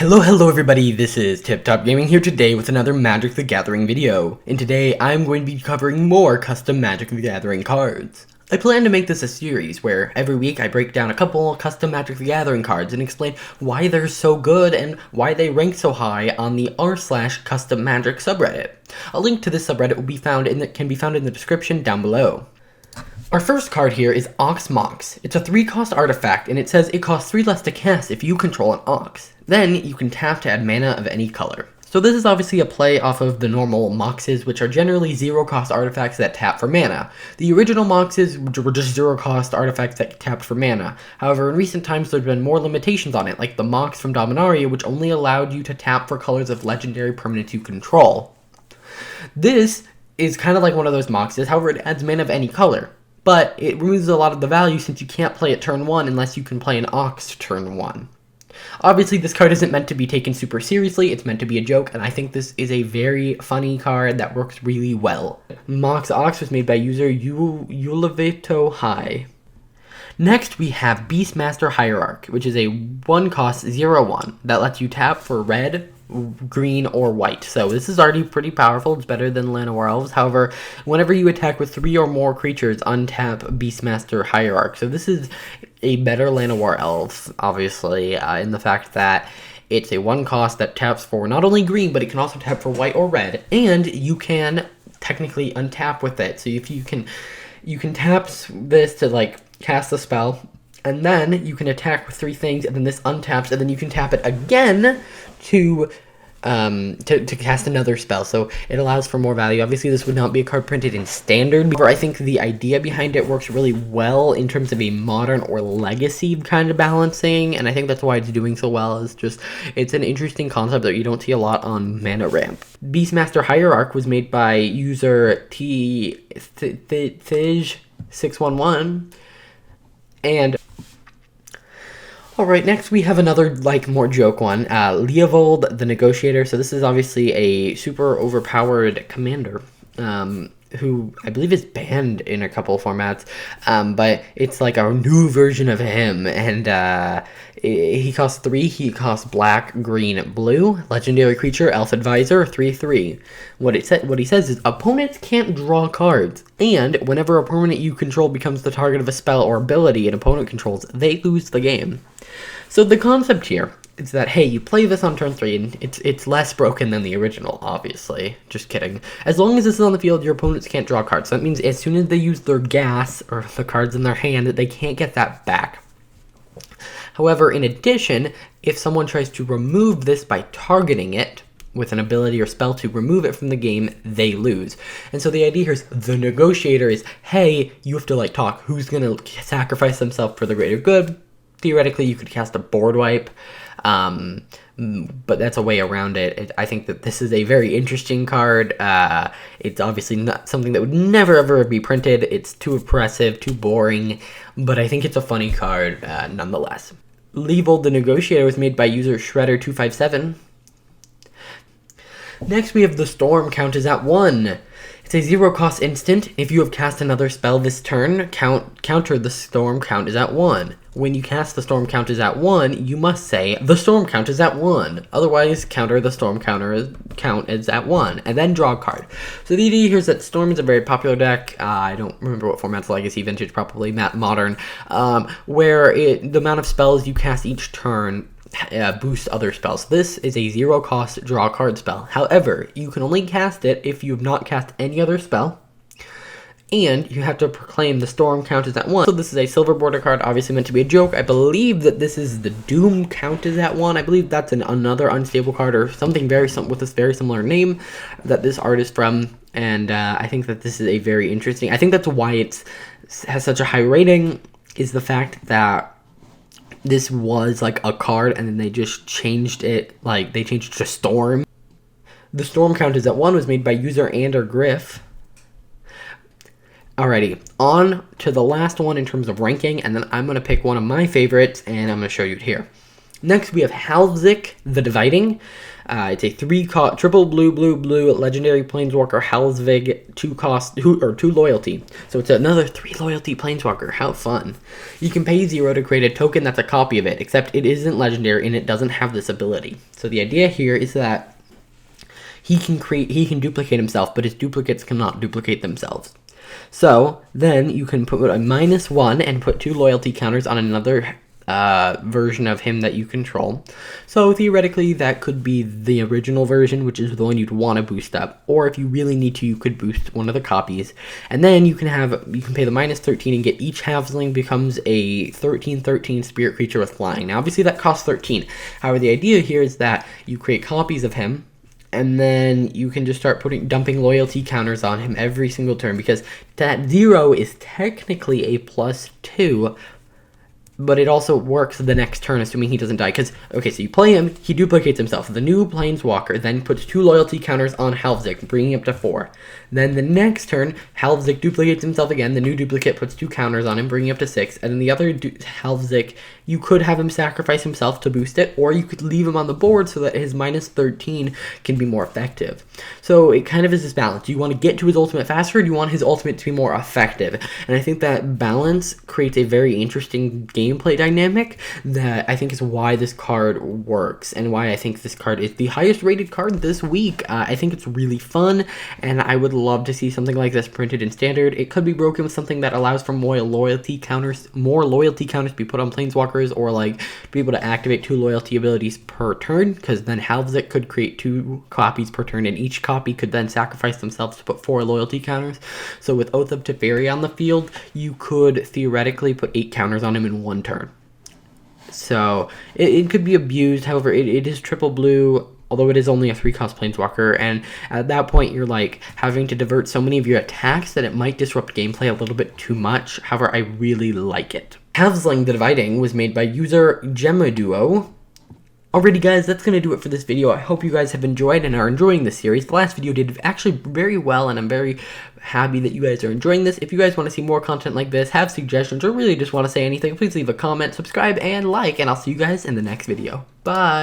Hello everybody, this is Tip Top Gaming here today with another Magic the Gathering video, and today I'm going to be covering more custom Magic the Gathering cards. I plan to make this a series where every week I break down a couple custom Magic the Gathering cards and explain why they're so good and why they rank so high on the r/custom magic subreddit. A link to this subreddit can be found in the description down below. Our first card here is Ox Mox. It's a 3-cost artifact, and it says it costs 3 less to cast if you control an Ox. Then, you can tap to add mana of any color. So this is obviously a play off of the normal Moxes, which are generally 0-cost artifacts that tap for mana. The original Moxes were just 0-cost artifacts that tapped for mana. However, in recent times there's been more limitations on it, like the Mox from Dominaria, which only allowed you to tap for colors of legendary permanents you control. This is kind of like one of those Moxes, however it adds mana of any color. But it removes a lot of the value since you can't play it turn 1 unless you can play an Ox turn 1. Obviously, this card isn't meant to be taken super seriously, it's meant to be a joke, and I think this is a very funny card that works really well. Mox Ox was made by user Ulevito High. Next, we have Beastmaster Hierarch, which is a 1-cost 0/1 that lets you tap for red, green, or white. So this is already pretty powerful. It's better than Llanowar Elves. However, whenever you attack with 3 or more creatures, untap Beastmaster Hierarch. So this is a better Llanowar Elves, obviously, in the fact that it's a 1-cost that taps for not only green, but it can also tap for white or red, and you can technically untap with it. So if you can tap this to like cast a spell, and then you can attack with 3 things, and then this untaps, and then you can tap it again to cast another spell. So it allows for more value. Obviously, this would not be a card printed in standard, but I think the idea behind it works really well in terms of a modern or legacy kind of balancing, and I think that's why it's doing so well. It's an interesting concept that you don't see a lot on Mana Ramp. Beastmaster Hierarch was made by user Thij611, and alright, next we have another, more joke one, Leovold the Negotiator. So this is obviously a super overpowered commander, who I believe is banned in a couple formats, but it's like a new version of him, and he costs 3, he costs black, green, blue, legendary creature, elf advisor, 3/3. What he says is, opponents can't draw cards, and whenever a permanent you control becomes the target of a spell or ability an opponent controls, they lose the game. So the concept here is that, hey, you play this on turn 3, and it's less broken than the original, obviously. Just kidding. As long as this is on the field, your opponents can't draw cards. So that means as soon as they use their gas, or the cards in their hand, they can't get that back. However, in addition, if someone tries to remove this by targeting it with an ability or spell to remove it from the game, they lose. And so the idea here is the Negotiator is, hey, you have to talk who's going to sacrifice themselves for the greater good. Theoretically, you could cast a board wipe, but that's a way around it. I think that this is a very interesting card. It's obviously not something that would never ever be printed. It's too oppressive, too boring, but I think it's a funny card nonetheless. Leovold the Negotiator was made by user Shredder257. Next, we have the Storm count is at 1. It's a 0-cost instant. If you have cast another spell this turn, counter the Storm count is at 1. When you cast the Storm count is at 1, you must say, the Storm count is at 1. Otherwise, counter the Storm count is at 1, and then draw a card. So the idea here is that Storm is a very popular deck. I don't remember what format's Legacy, Vintage, probably Modern, where the amount of spells you cast each turn boost other spells. This is a 0-cost draw card spell. However, you can only cast it if you have not cast any other spell, and you have to proclaim the Storm count is at 1. So this is a silver border card, obviously meant to be a joke. I believe that this is the Doom count is at 1. I believe that's another unstable card or something with this very similar name that this art is from, and I think that this is a very interesting. I think that's why it has such a high rating, is the fact that this was a card and then they just changed it, they changed it to Storm. The Storm count is at 1 was made by user Ander Griff. Alrighty, on to the last one in terms of ranking, and then I'm going to pick one of my favorites, and I'm going to show you it here. Next, we have Hals Ik, the Dividing. It's a 3-cost, triple blue, legendary planeswalker, Hals Ik, 2-cost, 2 loyalty. So it's another 3 loyalty planeswalker. How fun. You can pay 0 to create a token that's a copy of it, except it isn't legendary and it doesn't have this ability. So the idea here is that he can duplicate himself, but his duplicates cannot duplicate themselves. So then you can put a -1 and put 2 loyalty counters on another version of him that you control. So theoretically that could be the original version, which is the one you'd want to boost up, or if you really need to, you could boost one of the copies. And then you can pay the -13 and get each halfling becomes a 13/13 spirit creature with flying. Now obviously that costs 13. However, the idea here is that you create copies of him, and then you can just start dumping loyalty counters on him every single turn, because that 0 is technically a +2, but it also works the next turn, assuming he doesn't die. Because, okay, so you play him, he duplicates himself. The new planeswalker then puts 2 loyalty counters on Hals Ik, bringing him up to 4. Then the next turn, Hals Ik duplicates himself again. The new duplicate puts 2 counters on him, bringing him up to 6. And then the other Hals Ik, you could have him sacrifice himself to boost it, or you could leave him on the board so that his -13 can be more effective. So it kind of is this balance. Do you want to get to his ultimate faster, or do you want his ultimate to be more effective? And I think that balance creates a very interesting gameplay dynamic that I think is why this card works, and why I think this card is the highest rated card this week. I think it's really fun, and I would love to see something like this printed in Standard. It could be broken with something that allows for more loyalty counters to be put on planeswalkers, or like be able to activate 2 loyalty abilities per turn, because then Hals Ik could create 2 copies per turn, and each copy could then sacrifice themselves to put 4 loyalty counters. So with Oath of Teferi on the field, you could theoretically put 8 counters on him in 1 turn. So it could be abused. However, it is triple blue, although it is only a 3-cost planeswalker, and at that point you're like having to divert so many of your attacks that it might disrupt gameplay a little bit too much. However, I really like it. Halfling the Dividing was made by user Gemaduo. Alrighty guys, that's going to do it for this video. I hope you guys have enjoyed and are enjoying this series. The last video did actually very well, and I'm very happy that you guys are enjoying this. If you guys want to see more content like this, have suggestions, or really just want to say anything, please leave a comment, subscribe, and like, and I'll see you guys in the next video. Bye!